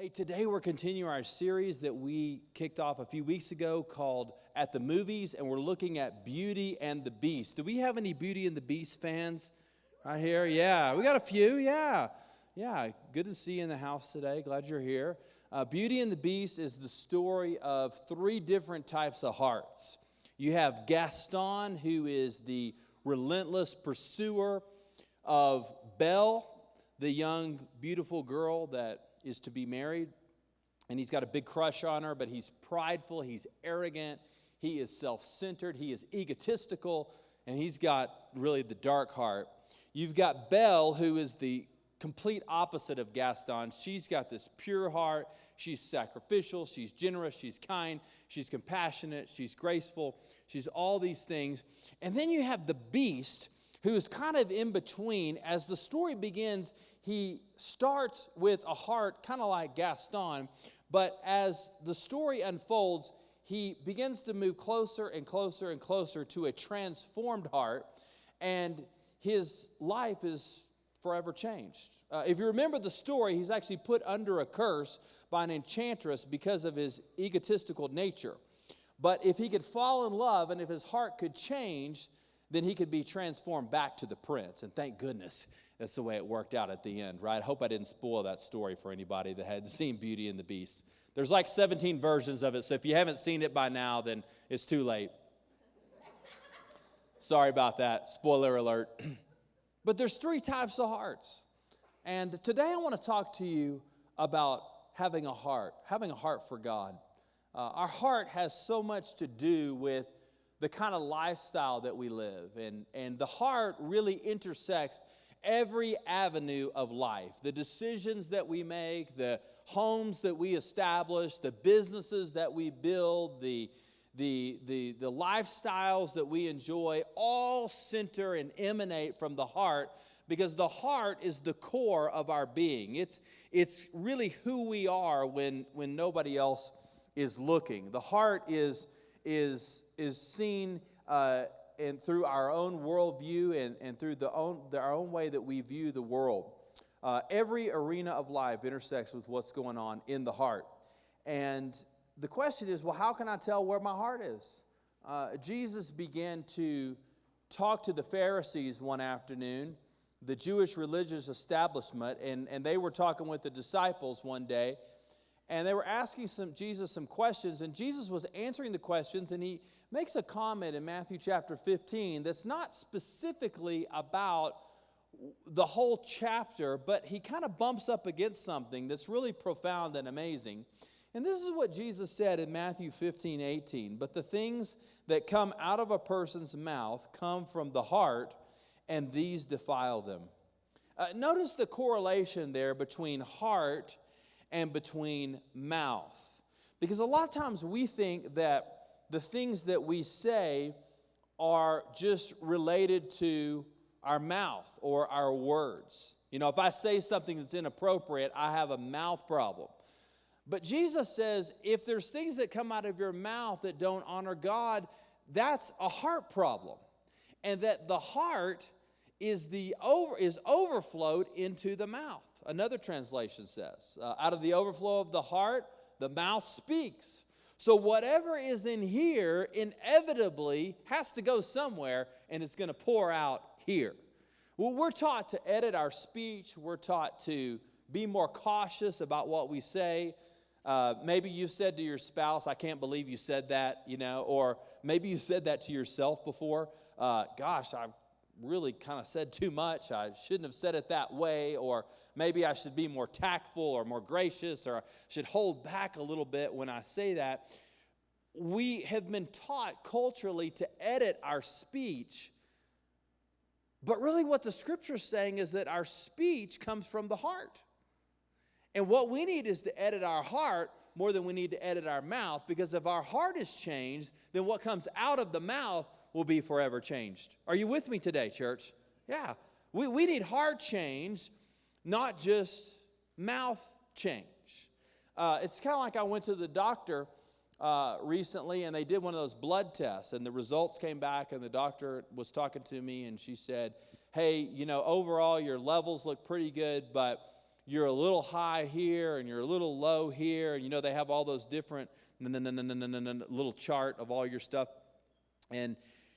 Hey, today we're continuing our series that we kicked off a few weeks ago called At the Movies, and we're looking at Beauty and the Beast. Do we have any Beauty and the Beast fans right here? Yeah, we got a few, yeah. Good to see you in the house today. Glad you're here. Beauty and the Beast is the story of three different types of hearts. You have Gaston, who is the relentless pursuer of Belle, the young, beautiful girl that is to be married, and he's got a big crush on her, but he's prideful, he's arrogant, he is self-centered, he is egotistical, and he's got really the dark heart. You've got Belle, who is the complete opposite of Gaston. She's got this pure heart, she's sacrificial, she's generous, she's kind, she's compassionate, she's graceful, she's all these things. And then you have the Beast, who is kind of in between. As the story begins, he starts with a heart kind of like Gaston, but as the story unfolds, he begins to move closer and closer and closer to a transformed heart, and his life is forever changed. If you remember the story, he's actually put under a curse by an enchantress because of his egotistical nature. But if he could fall in love and if his heart could change, then he could be transformed back to the prince. And thank goodness that's the way it worked out at the end, right? I hope I didn't spoil that story for anybody that hadn't seen Beauty and the Beast. There's like 17 versions of it, so if you haven't seen it by now, then it's too late. Sorry about that. Spoiler alert. But there's three types of hearts. And today I want to talk to you about having a heart for God. Our heart has so much to do with the kind of lifestyle that we live. And the heart really intersects every avenue of life. The decisions that we make, the homes that we establish, the businesses that we build, the lifestyles that we enjoy, all center and emanate from the heart, because the heart is the core of our being. It's really who we are when nobody else is looking. The heart is seen and through our own worldview and through our own way that we view the world. Every arena of life intersects with what's going on in the heart. And the question is, well, how can I tell where my heart is? Jesus began to talk to the Pharisees one afternoon, the Jewish religious establishment, and they were talking with the disciples one day, and they were asking Jesus some questions, and Jesus was answering the questions, and he makes a comment in Matthew chapter 15 that's not specifically about the whole chapter, but he kind of bumps up against something that's really profound and amazing. And this is what Jesus said in Matthew 15:18. But the things that come out of a person's mouth come from the heart, and these defile them. Notice the correlation there between heart and between mouth. Because a lot of times we think that the things that we say are just related to our mouth or our words. You know, if I say something that's inappropriate, I have a mouth problem. But Jesus says if there's things that come out of your mouth that don't honor God, that's a heart problem. And that the heart is overflowed into the mouth. Another translation says, out of the overflow of the heart, the mouth speaks. So whatever is in here inevitably has to go somewhere, and it's going to pour out here. Well, we're taught to edit our speech. We're taught to be more cautious about what we say. Maybe you said to your spouse, I can't believe you said that, or maybe you said that to yourself before. Gosh, I really kind of said too much. I shouldn't have said it that way, or maybe I should be more tactful or more gracious, or I should hold back a little bit when I say that. We have been taught culturally to edit our speech, but really what the Scripture is saying is that our speech comes from the heart. And what we need is to edit our heart more than we need to edit our mouth, because if our heart is changed, then what comes out of the mouth will be forever changed. Are you with me today, church? Yeah. We need heart change, not just mouth change. It's kind of like I went to the doctor recently, and they did one of those blood tests, and the results came back, and the doctor was talking to me, and she said, hey, overall your levels look pretty good, but you're a little high here and you're a little low here. And, they have all those different little chart of all your stuff. And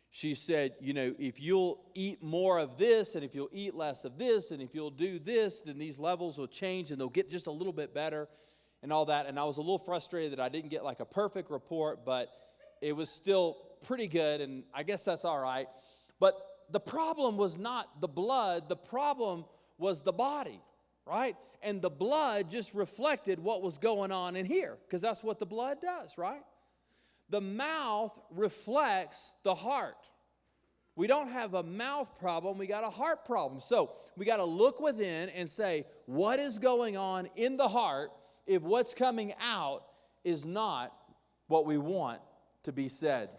she said, if you'll eat more of this and if you'll eat less of this and if you'll do this, then these levels will change and they'll get just a little bit better and all that. And I was a little frustrated that I didn't get like a perfect report, but it was still pretty good, and I guess that's all right. But the problem was not the blood. The problem was the body, right? And the blood just reflected what was going on in here, because that's what the blood does, right? The mouth reflects the heart. We don't have a mouth problem, we got a heart problem. So we got to look within and say, what is going on in the heart if what's coming out is not what we want to be said?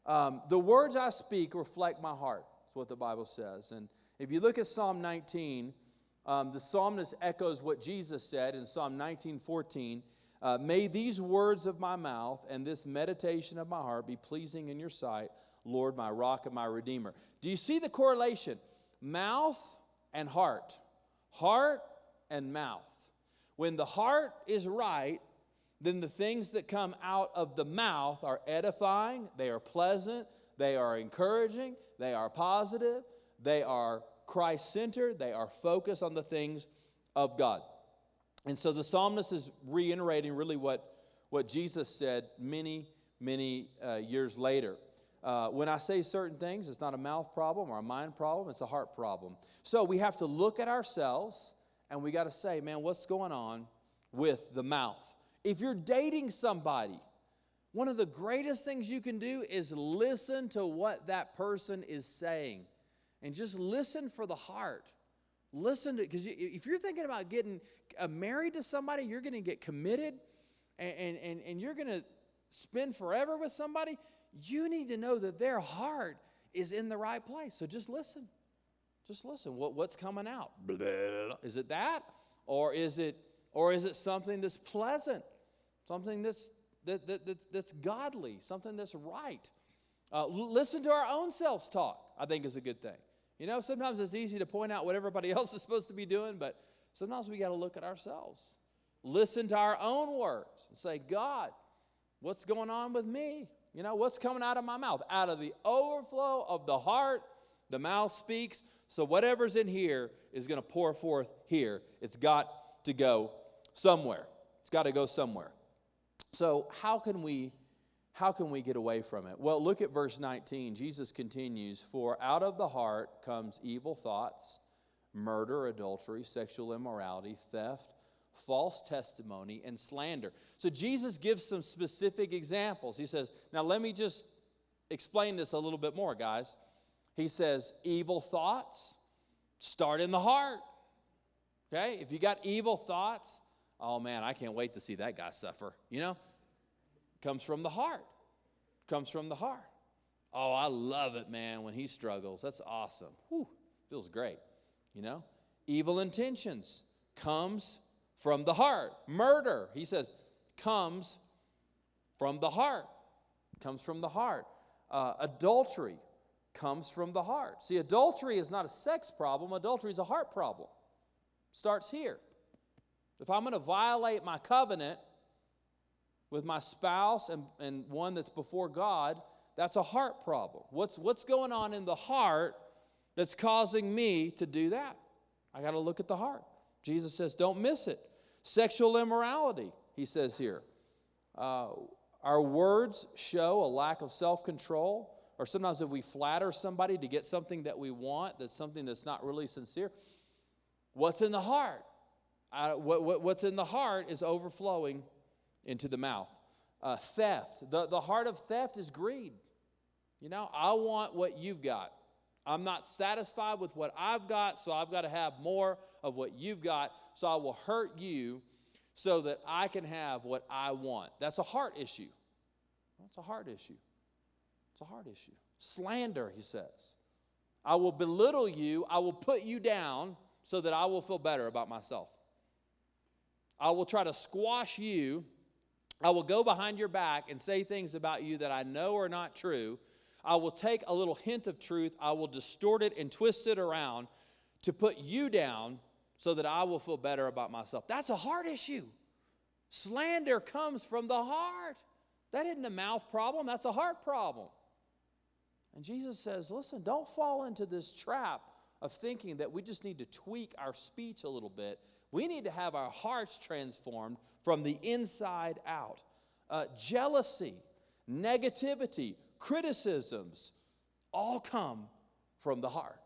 The words I speak reflect my heart, is what the Bible says. And if you look at Psalm 19, the psalmist echoes what Jesus said in Psalm 19:14. May these words of my mouth and this meditation of my heart be pleasing in your sight, Lord, my rock and my redeemer. Do you see the correlation? Mouth and heart. Heart and mouth. When the heart is right, then the things that come out of the mouth are edifying, they are pleasant, they are encouraging, they are positive, they are Christ-centered, they are focused on the things of God. And so the psalmist is reiterating really what Jesus said many years later. When I say certain things, it's not a mouth problem or a mind problem, it's a heart problem. So we have to look at ourselves and we got to say, man, what's going on with the mouth? If you're dating somebody, one of the greatest things you can do is listen to what that person is saying. And just listen for the heart. Listen to, because if you're thinking about getting married to somebody, you're going to get committed and you're going to spend forever with somebody, you need to know that their heart is in the right place. So just listen. Just listen. What's coming out? Is it that? Or is it something that's pleasant? Something that's godly, something that's right. Listen to our own selves talk, I think, is a good thing. Sometimes it's easy to point out what everybody else is supposed to be doing, but sometimes we got to look at ourselves. Listen to our own words and say, God, what's going on with me? What's coming out of my mouth? Out of the overflow of the heart, the mouth speaks. So whatever's in here is going to pour forth here. It's got to go somewhere. It's got to go somewhere. So how can we get away from it? Well, look at verse 19. Jesus continues, for out of the heart comes evil thoughts, murder, adultery, sexual immorality, theft, false testimony, and slander. So Jesus gives some specific examples. He says, now let me just explain this a little bit more, guys. He says, evil thoughts start in the heart. Okay? If you got evil thoughts, oh man, I can't wait to see that guy suffer. Comes from the heart. Comes from the heart. Oh, I love it, man, when he struggles. That's awesome. Whew, feels great. Evil intentions comes from the heart. Murder, he says, comes from the heart. Comes from the heart. Adultery comes from the heart. See, adultery is not a sex problem. Adultery is a heart problem. Starts here. If I'm going to violate my covenant with my spouse and one that's before God, that's a heart problem. What's going on in the heart that's causing me to do that? I got to look at the heart. Jesus says, don't miss it. Sexual immorality, he says here. Our words show a lack of self-control, or sometimes if we flatter somebody to get something that we want, that's something that's not really sincere. What's in the heart? What's in the heart is overflowing into the mouth. Theft. The heart of theft is greed. I want what you've got. I'm not satisfied with what I've got, so I've got to have more of what you've got, so I will hurt you so that I can have what I want. That's a heart issue. That's a heart issue. It's a heart issue. Slander, he says. I will belittle you. I will put you down so that I will feel better about myself. I will try to squash you. I will go behind your back and say things about you that I know are not true. I will take a little hint of truth. I will distort it and twist it around to put you down so that I will feel better about myself. That's a heart issue. Slander comes from the heart. That isn't a mouth problem. That's a heart problem. And Jesus says, listen, don't fall into this trap of thinking that we just need to tweak our speech a little bit. We need to have our hearts transformed from the inside out. Jealousy, negativity, criticisms, all come from the heart.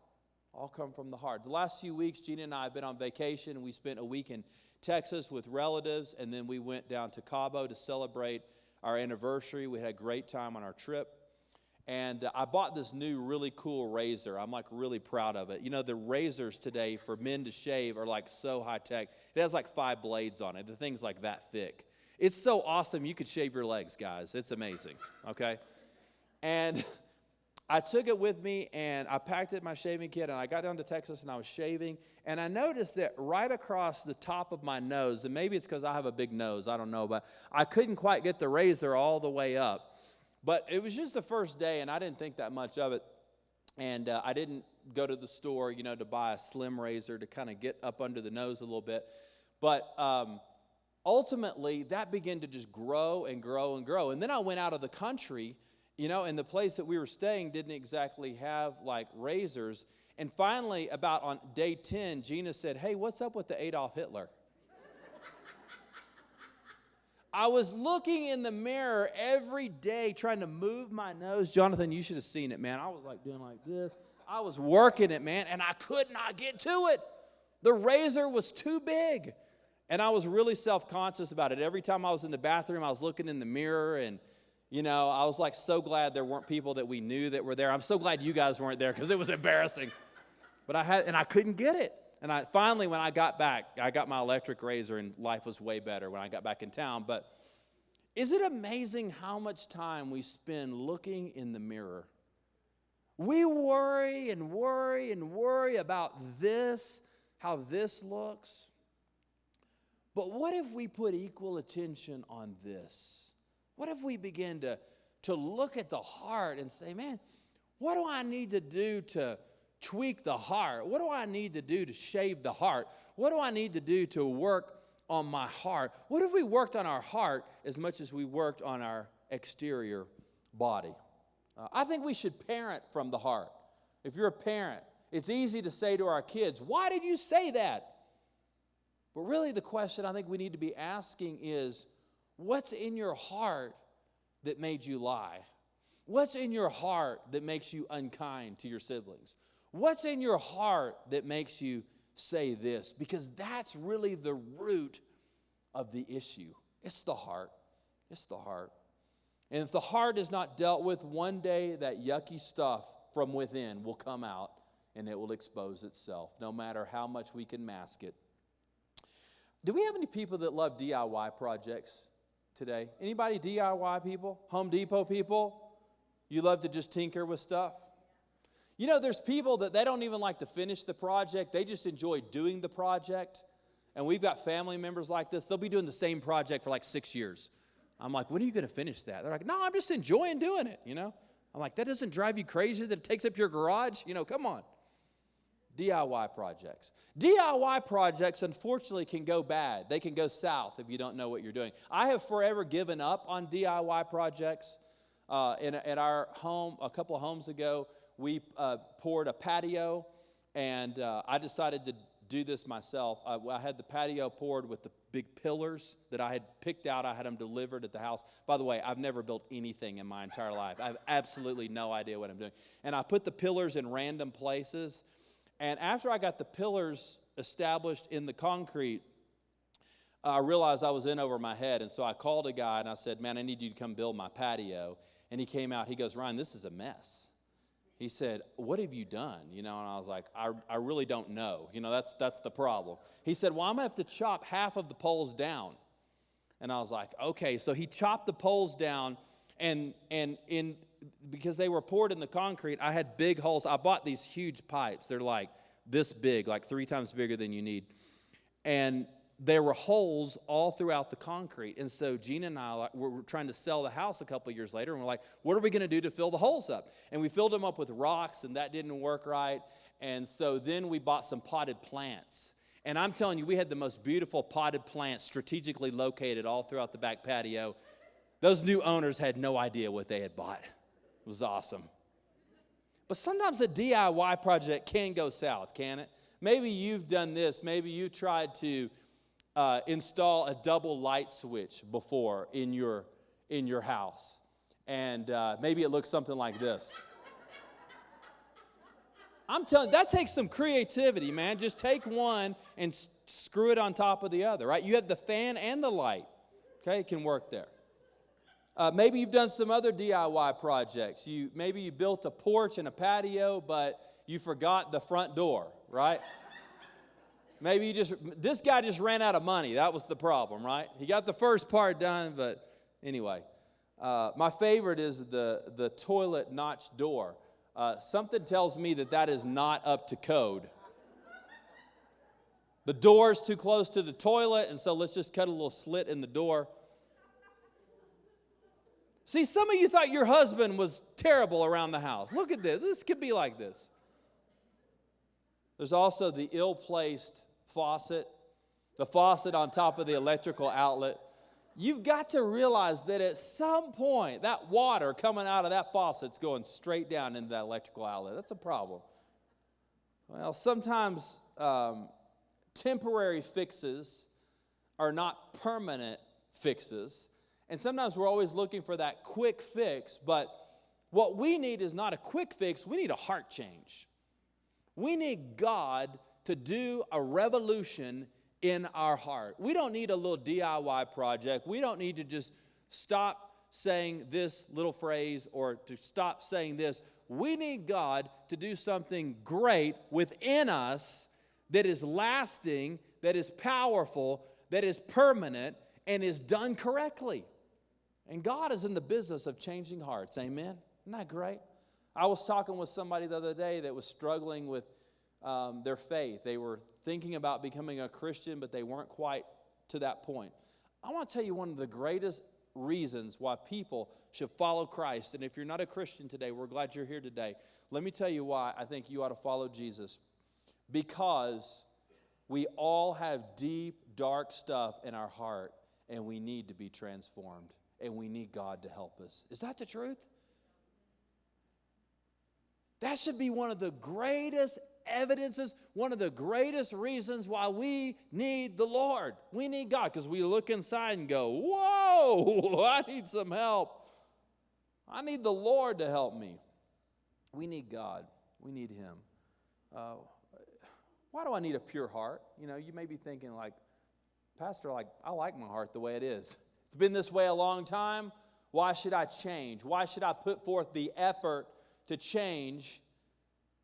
All come from the heart. The last few weeks, Gina and I have been on vacation. We spent a week in Texas with relatives, and then we went down to Cabo to celebrate our anniversary. We had a great time on our trip. And I bought this new really cool razor. I'm like really proud of it. You know, the razors today for men to shave are like so high tech. It has like 5 blades on it. The thing's like that thick. It's so awesome you could shave your legs, guys. It's amazing, okay? And I took it with me, and I packed it in my shaving kit, and I got down to Texas, and I was shaving, and I noticed that right across the top of my nose, and maybe it's because I have a big nose, I don't know, but I couldn't quite get the razor all the way up. But it was just the first day, and I didn't think that much of it, and I didn't go to the store, you know, to buy a slim razor to kind of get up under the nose a little bit. But ultimately, that began to just grow and grow and grow. And then I went out of the country, you know, and the place that we were staying didn't exactly have, like, razors. And finally, about on day 10, Gina said, hey, what's up with the Adolf Hitler? I was looking in the mirror every day trying to move my nose. Jonathan, you should have seen it, man. I was, like, doing like this. I was working it, man, and I could not get to it. The razor was too big. And I was really self-conscious about it. Every time I was in the bathroom, I was looking in the mirror, and you know, I was like so glad there weren't people that we knew that were there. I'm so glad you guys weren't there because it was embarrassing. But I couldn't get it. And finally, when I got back, I got my electric razor, and life was way better when I got back in town. But is it amazing how much time we spend looking in the mirror? We worry and worry and worry about this, how this looks. But what if we put equal attention on this? What if we begin to look at the heart and say, man, what do I need to do to tweak the heart? What do I need to do to shave the heart? What do I need to do to work on my heart? What if we worked on our heart as much as we worked on our exterior body? I think we should parent from the heart. If you're a parent, it's easy to say to our kids, why did you say that? But really the question I think we need to be asking is, what's in your heart that made you lie? What's in your heart that makes you unkind to your siblings? What's in your heart that makes you say this? Because that's really the root of the issue. It's the heart. It's the heart. And if the heart is not dealt with, one day that yucky stuff from within will come out and it will expose itself, no matter how much we can mask it. Do we have any people that love DIY projects today? Anybody DIY people? Home Depot people? You love to just tinker with stuff? You know, there's people that they don't even like to finish the project. They just enjoy doing the project. And we've got family members like this. They'll be doing the same project for like 6 years. I'm like, when are you going to finish that? They're like, no, I'm just enjoying doing it, you know. I'm like, that doesn't drive you crazy that it takes up your garage? You know, come on. DIY projects. DIY projects, unfortunately, can go bad. They can go south if you don't know what you're doing. I have forever given up on DIY projects. At our home, a couple of homes ago, we poured a patio, and I decided to do this myself. I had the patio poured with the big pillars that I had picked out. I had them delivered at the house. By the way, I've never built anything in my entire life. I have absolutely no idea what I'm doing. And I put the pillars in random places. And after I got the pillars established in the concrete, I realized I was in over my head. And so I called a guy and I said, man, I need you to come build my patio. And he came out. He goes, Ryan, this is a mess. He said, what have you done? You know, and I was like, I really don't know. You know, that's the problem. He said, well, I'm going to have to chop half of the poles down. And I was like, okay. So he chopped the poles down, and because they were poured in the concrete, I had big holes. I bought these huge pipes. They're like this big, like 3 times bigger than you need. And there were holes all throughout the concrete. And so Gina and I were trying to sell the house a couple of years later, and we're like, what are we going to do to fill the holes up? And we filled them up with rocks, and that didn't work right. And so then we bought some potted plants. And I'm telling you, we had the most beautiful potted plants strategically located all throughout the back patio. Those new owners had no idea what they had bought. It was awesome. But sometimes a DIY project can go south, can it? Maybe you've done this. Maybe you tried to install a double light switch before in your house. And maybe it looks something like this. I'm telling you, that takes some creativity, man. Just take one and screw it on top of the other, right? You have the fan and the light. Okay, it can work there. Maybe you've done some other DIY projects. Maybe you built a porch and a patio, but you forgot the front door, right? Maybe this guy just ran out of money. That was the problem, right? He got the first part done, but anyway. My favorite is the toilet notch door. Something tells me that is not up to code. The door's too close to the toilet, and so let's just cut a little slit in the door. See, some of you thought your husband was terrible around the house. Look at this. This could be like this. There's also the ill-placed faucet, the faucet on top of the electrical outlet. You've got to realize that at some point, that water coming out of that faucet's going straight down into that electrical outlet. That's a problem. Well, sometimes temporary fixes are not permanent fixes. And sometimes we're always looking for that quick fix. But what we need is not a quick fix. We need a heart change. We need God to do a revolution in our heart. We don't need a little DIY project. We don't need to just stop saying this little phrase or to stop saying this. We need God to do something great within us that is lasting, that is powerful, that is permanent, and is done correctly. And God is in the business of changing hearts. Amen? Isn't that great? I was talking with somebody the other day that was struggling with their faith. They were thinking about becoming a Christian, but they weren't quite to that point. I want to tell you one of the greatest reasons why people should follow Christ. And if you're not a Christian today, we're glad you're here today. Let me tell you why I think you ought to follow Jesus. Because we all have deep, dark stuff in our heart, and we need to be transformed, and we need God to help us. Is that the truth? That should be one of the greatest evidences, one of the greatest reasons why we need the Lord. We need God, because we look inside and go, whoa, I need some help. I need the Lord to help me. We need God. We need Him. Why do I need a pure heart? You know, you may be thinking like, Pastor, I like my heart the way it is. It's been this way a long time. Why should I change? Why should I put forth the effort to change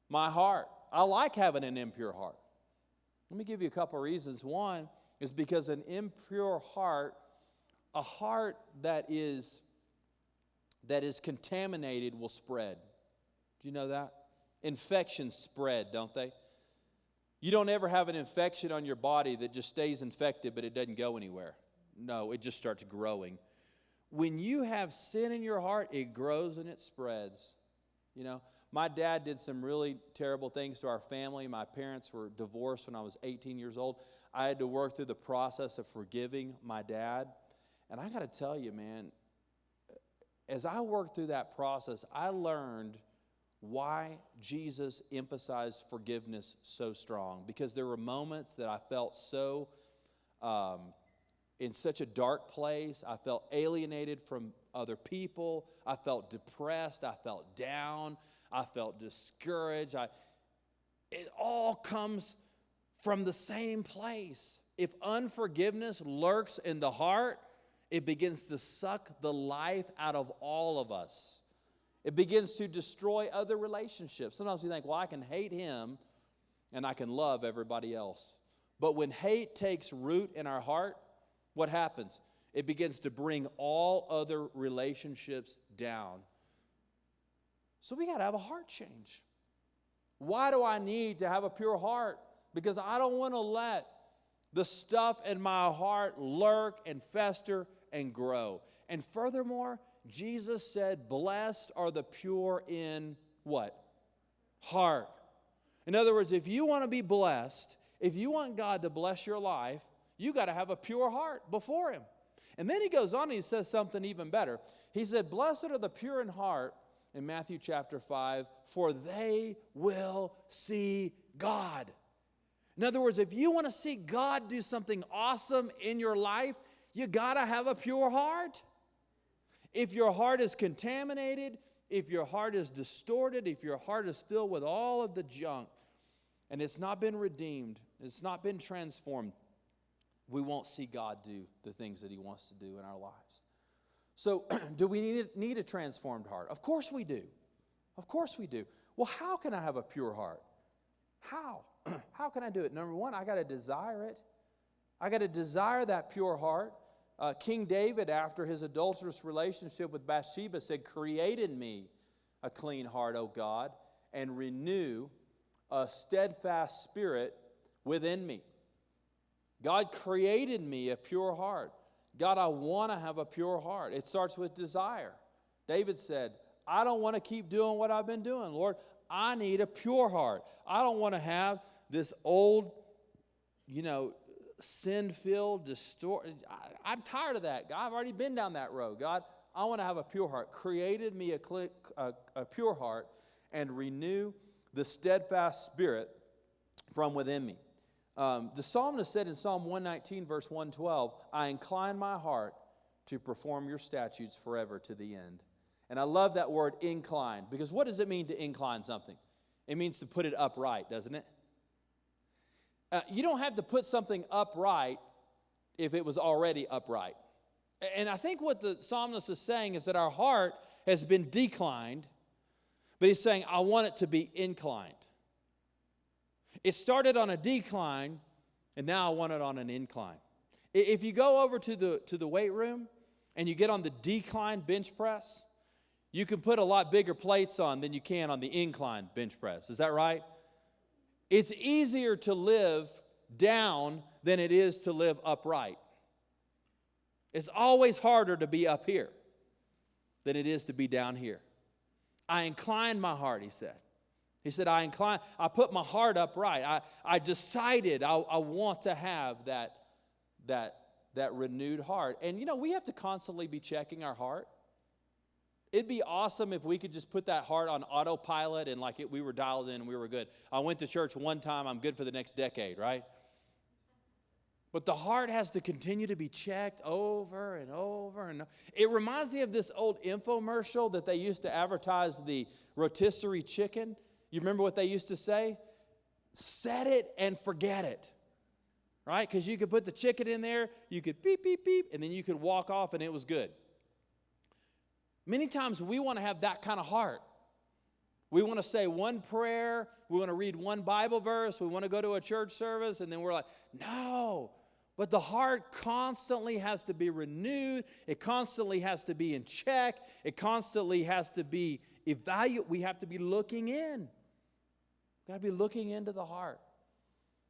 my heart? I like having an impure heart. Let me give you a couple of reasons. One is because an impure heart, a heart that is contaminated will spread. Do you know that? Infections spread, don't they? You don't ever have an infection on your body that just stays infected, but it doesn't go anywhere. No, it just starts growing. When you have sin in your heart, it grows and it spreads. You know, my dad did some really terrible things to our family. My parents were divorced when I was 18 years old. I had to work through the process of forgiving my dad. And I got to tell you, man, as I worked through that process, I learned why Jesus emphasized forgiveness so strong. Because there were moments that I felt so in such a dark place. I felt alienated from other people. I felt depressed. I felt down. I felt discouraged. It all comes from the same place. If unforgiveness lurks in the heart, it begins to suck the life out of all of us. It begins to destroy other relationships. Sometimes we think, well, I can hate him and I can love everybody else. But when hate takes root in our heart, what happens? It begins to bring all other relationships down. So we got to have a heart change. Why do I need to have a pure heart? Because I don't want to let the stuff in my heart lurk and fester and grow. And furthermore, Jesus said, blessed are the pure in what? Heart. In other words, if you want to be blessed, if you want God to bless your life, you got to have a pure heart before Him. And then he goes on and he says something even better. He said, blessed are the pure in heart, in Matthew chapter 5, for they will see God. In other words, if you want to see God do something awesome in your life, you got to have a pure heart. If your heart is contaminated, if your heart is distorted, if your heart is filled with all of the junk, and it's not been redeemed, it's not been transformed, we won't see God do the things that He wants to do in our lives. So, do we need a transformed heart? Of course we do. Of course we do. Well, how can I have a pure heart? How? How can I do it? Number one, I got to desire it. I got to desire that pure heart. King David, after his adulterous relationship with Bathsheba, said, create in me a clean heart, O God, and renew a steadfast spirit within me. God created me a pure heart. God, I want to have a pure heart. It starts with desire. David said, I don't want to keep doing what I've been doing. Lord, I need a pure heart. I don't want to have this old, sin-filled, distorted. I'm tired of that. God, I've already been down that road. God, I want to have a pure heart. Created me a pure heart and renew the steadfast spirit from within me. The psalmist said in Psalm 119, verse 112, I incline my heart to perform your statutes forever to the end. And I love that word incline, because what does it mean to incline something? It means to put it upright, doesn't it? You don't have to put something upright if it was already upright. And I think what the psalmist is saying is that our heart has been declined, but he's saying, I want it to be inclined. It started on a decline, and now I want it on an incline. If you go over to the weight room and you get on the decline bench press, you can put a lot bigger plates on than you can on the incline bench press. Is that right? It's easier to live down than it is to live upright. It's always harder to be up here than it is to be down here. I inclined my heart, he said. He said, I put my heart upright. I decided I want to have that renewed heart. And we have to constantly be checking our heart. It'd be awesome if we could just put that heart on autopilot and we were dialed in and we were good. I went to church one time, I'm good for the next decade, right? But the heart has to continue to be checked over and over and over. It reminds me of this old infomercial that they used to advertise the rotisserie chicken. You remember what they used to say? Set it and forget it, right? Because you could put the chicken in there, you could beep, beep, beep, and then you could walk off and it was good. Many times we want to have that kind of heart. We want to say one prayer, we want to read one Bible verse, we want to go to a church service, and then we're like, no. But the heart constantly has to be renewed. It constantly has to be in check. It constantly has to be evaluated. We have to be looking in. We've got to be looking into the heart.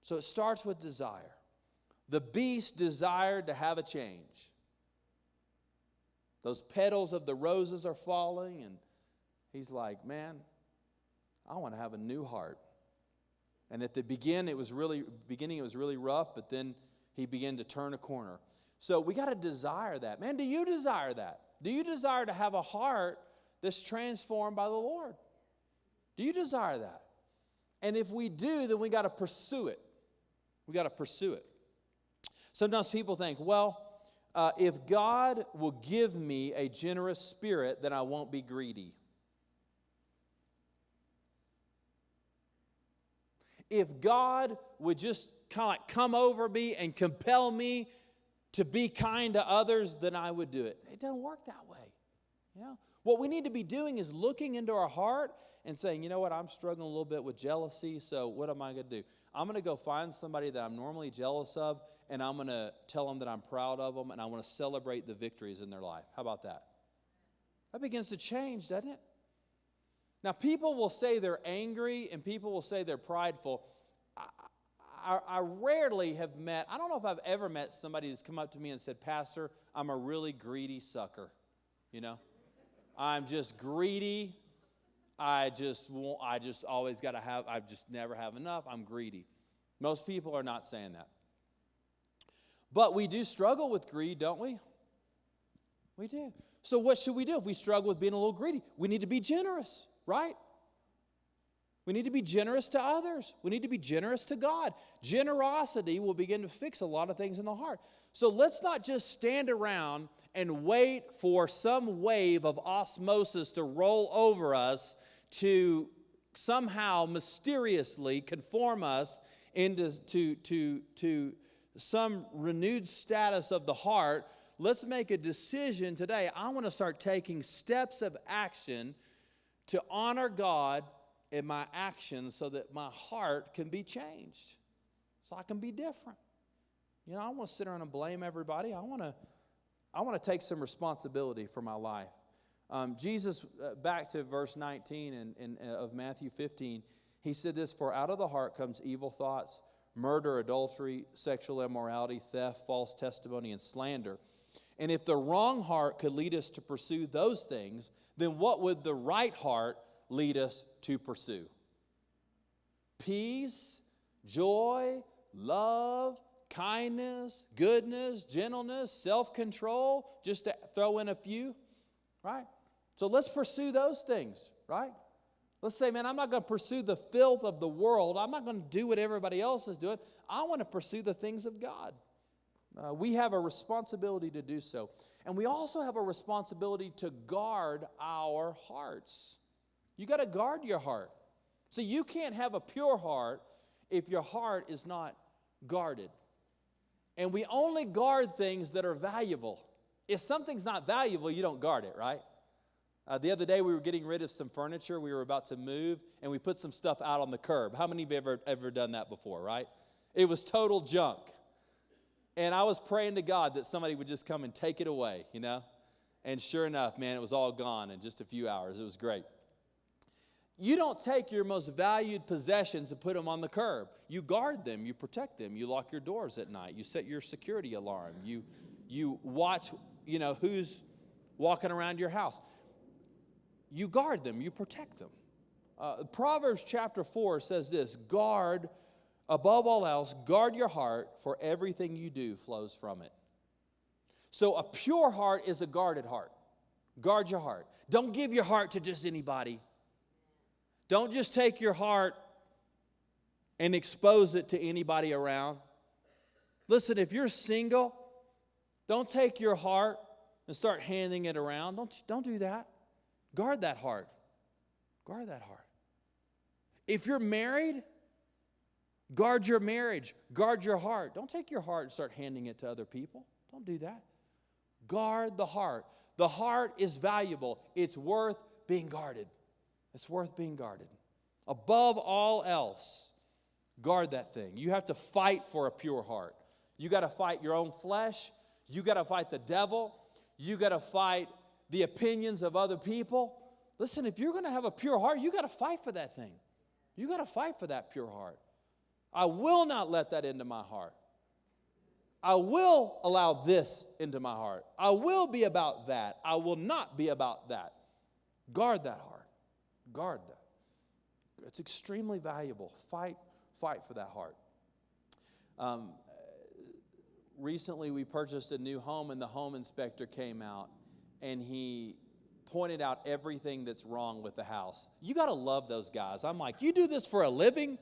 So it starts with desire. The beast desired to have a change. Those petals of the roses are falling, and he's like, man, I want to have a new heart. And at the beginning, it was really rough, but then he began to turn a corner. So we got to desire that. Man, do you desire that? Do you desire to have a heart that's transformed by the Lord? Do you desire that? And if we do, then we got to pursue it. We got to pursue it. Sometimes people think, well, if God will give me a generous spirit, then I won't be greedy. If God would just kind of come over me and compel me to be kind to others, then I would do it. It doesn't work that way. What we need to be doing is looking into our heart and saying, you know what, I'm struggling a little bit with jealousy, so what am I going to do? I'm going to go find somebody that I'm normally jealous of, and I'm going to tell them that I'm proud of them, and I want to celebrate the victories in their life. How about that? That begins to change, doesn't it? Now, people will say they're angry, and people will say they're prideful. I rarely have met, I don't know if I've ever met somebody who's come up to me and said, Pastor, I'm a really greedy sucker. I'm just greedy. I just always got to have, I just never have enough. I'm greedy. Most people are not saying that. But we do struggle with greed, don't we? We do. So what should we do if we struggle with being a little greedy? We need to be generous, right? We need to be generous to others. We need to be generous to God. Generosity will begin to fix a lot of things in the heart. So let's not just stand around and wait for some wave of osmosis to roll over us to somehow mysteriously conform us into to some renewed status of the heart. Let's make a decision today. I want to start taking steps of action to honor God in my actions so that my heart can be changed, so I can be different. You know, I want to sit around and blame everybody. I want to take some responsibility for my life. Jesus, back to verse 19 of Matthew 15, he said this, "For out of the heart comes evil thoughts, murder, adultery, sexual immorality, theft, false testimony, and slander. And if the wrong heart could lead us to pursue those things, then what would the right heart lead us to pursue? Peace, joy, love, kindness, goodness, gentleness, self-control, just to throw in a few, right? So let's pursue those things, right? Let's say, man, I'm not going to pursue the filth of the world. I'm not going to do what everybody else is doing. I want to pursue the things of God. We have a responsibility to do so. And we also have a responsibility to guard our hearts. You got to guard your heart. So you can't have a pure heart if your heart is not guarded. And we only guard things that are valuable. If something's not valuable, you don't guard it, right? The other day we were getting rid of some furniture. We were about to move, and we put some stuff out on the curb. How many of you have ever done that before, right? It was total junk. And I was praying to God that somebody would just come and take it away, you know? And sure enough, man, it was all gone in just a few hours. It was great. You don't take your most valued possessions and put them on the curb. You guard them. You protect them. You lock your doors at night. You set your security alarm. You watch, you know, who's walking around your house. You guard them. You protect them. Proverbs chapter 4 says this, guard, above all else, guard your heart, for everything you do flows from it. So a pure heart is a guarded heart. Guard your heart. Don't give your heart to just anybody. Don't just take your heart and expose it to anybody around. Listen, if you're single, don't take your heart and start handing it around. Don't do that. Guard that heart. Guard that heart. If you're married, guard your marriage. Guard your heart. Don't take your heart and start handing it to other people. Don't do that. Guard the heart. The heart is valuable. It's worth being guarded. It's worth being guarded. Above all else, guard that thing. You have to fight for a pure heart. You got to fight your own flesh. You got to fight the devil. You got to fight the opinions of other people. Listen, if you're going to have a pure heart, you got to fight for that thing. You got to fight for that pure heart. I will not let that into my heart. I will allow this into my heart. I will be about that. I will not be about that. Guard that heart. Guard that. It's extremely valuable. Fight for that heart. Recently, we purchased a new home, and the home inspector came out, and he pointed out everything that's wrong with the house. You got to love those guys. I'm like, you do this for a living?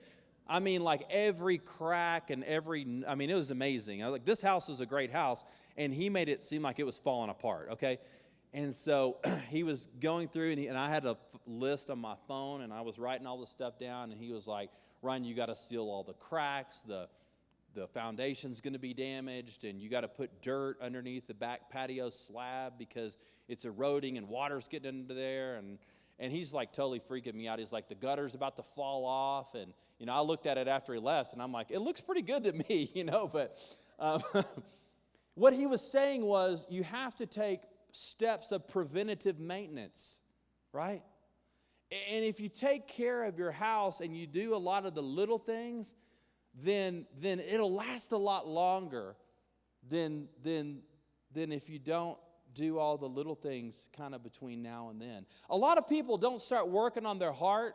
I mean, like every crack and it was amazing. I was like, this house is a great house, and he made it seem like it was falling apart, okay? And so he was going through, and I had a list on my phone, and I was writing all this stuff down, and he was like, Ryan, you got to seal all the cracks, the foundation's going to be damaged, and you got to put dirt underneath the back patio slab because it's eroding and water's getting into there, and he's like totally freaking me out. He's like, the gutter's about to fall off, and you know, I looked at it after he left, and I'm like, it looks pretty good to me, you know, but what he was saying was you have to take steps of preventative maintenance, right? And if you take care of your house and you do a lot of the little things, then it'll last a lot longer than if you don't do all the little things kind of between now and then. A lot of people don't start working on their heart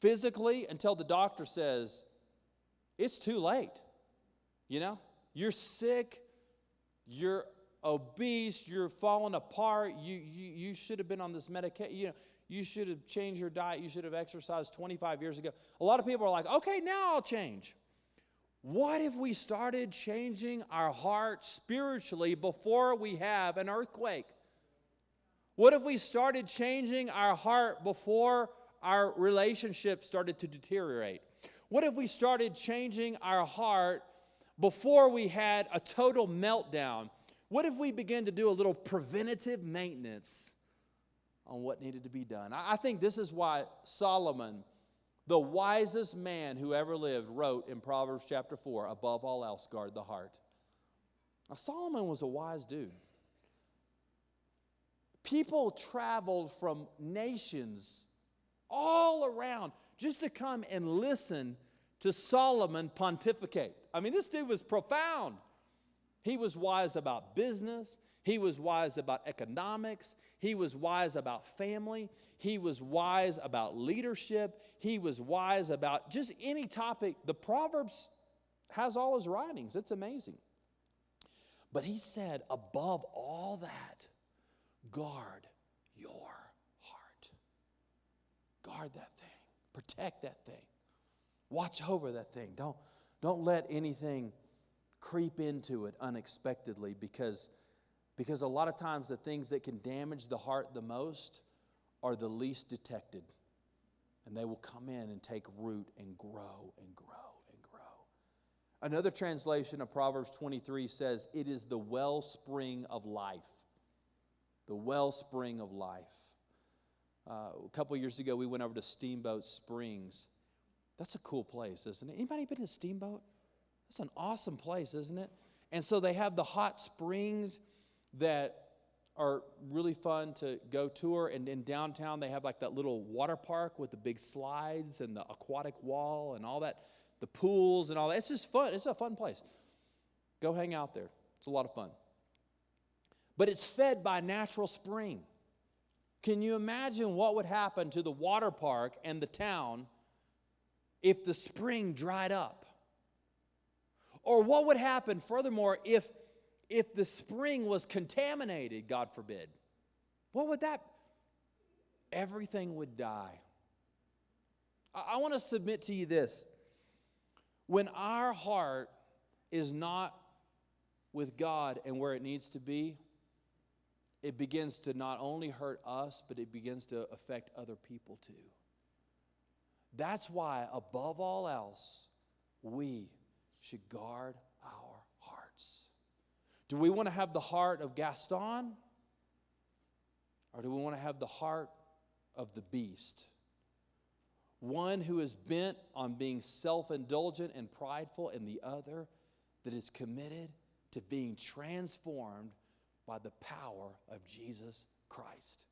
physically until the doctor says, it's too late. You know, you're sick, you're obese, you're falling apart. You should have been on this medication. You know, you should have changed your diet. You should have exercised 25 years ago. A lot of people are like, okay, now I'll change. What if we started changing our heart spiritually before we have an earthquake? What if we started changing our heart before our relationship started to deteriorate? What if we started changing our heart before we had a total meltdown? What if we began to do a little preventative maintenance on what needed to be done? I think this is why Solomon, the wisest man who ever lived, wrote in Proverbs chapter 4, above all else, guard the heart. Now, Solomon was a wise dude. People traveled from nations all around just to come and listen to Solomon pontificate. I mean, this dude was profound. He was wise about business. He was wise about economics. He was wise about family. He was wise about leadership. He was wise about just any topic. The Proverbs has all his writings. It's amazing. But he said, above all that, guard your heart. Guard that thing. Protect that thing. Watch over that thing. Don't let anything creep into it unexpectedly, because a lot of times the things that can damage the heart the most are the least detected. And they will come in and take root and grow and grow and grow. Another translation of Proverbs 23 says, it is the wellspring of life. The wellspring of life. A couple years ago, we went over to Steamboat Springs. That's a cool place, isn't it? Anybody been to Steamboat? That's an awesome place, isn't it? And so they have the hot springs that are really fun to go tour. And in downtown, they have like that little water park with the big slides and the aquatic wall and all that, the pools and all that. It's just fun. It's a fun place. Go hang out there. It's a lot of fun. But it's fed by natural spring. Can you imagine what would happen to the water park and the town if the spring dried up? Or what would happen, furthermore, if the spring was contaminated, God forbid? What would that? Everything would die. I want to submit to you this. When our heart is not with God and where it needs to be, it begins to not only hurt us, but it begins to affect other people too. That's why, above all else, we should guard our hearts. Do we want to have the heart of Gaston? Or do we want to have the heart of the beast? One who is bent on being self-indulgent and prideful, and the other that is committed to being transformed by the power of Jesus Christ.